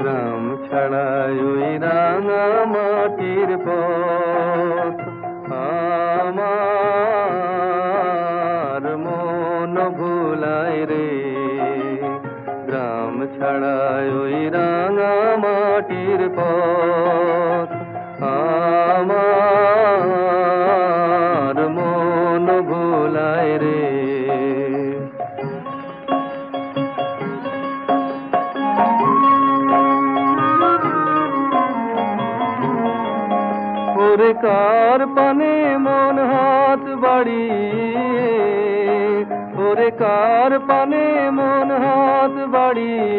গ্রাম ছাড়াই ওই রাঙা মাটির পথ আমার মন ভুলায় রে। গ্রাম ছাড়াই ওই রাঙা মাটির পথ আমার মন ভুলায় রে। ওরে কার পানে মন হাত বাড়িয়ে, ওরে কার পানে মন হাত বাড়িয়ে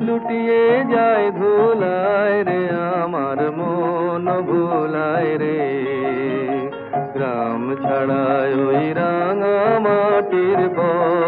লুটিয়ে যায় ধুলায় রে, আমার মন ভুলায় রে। গ্রাম ছাড়ায় ওই রাঙা মাটির পথ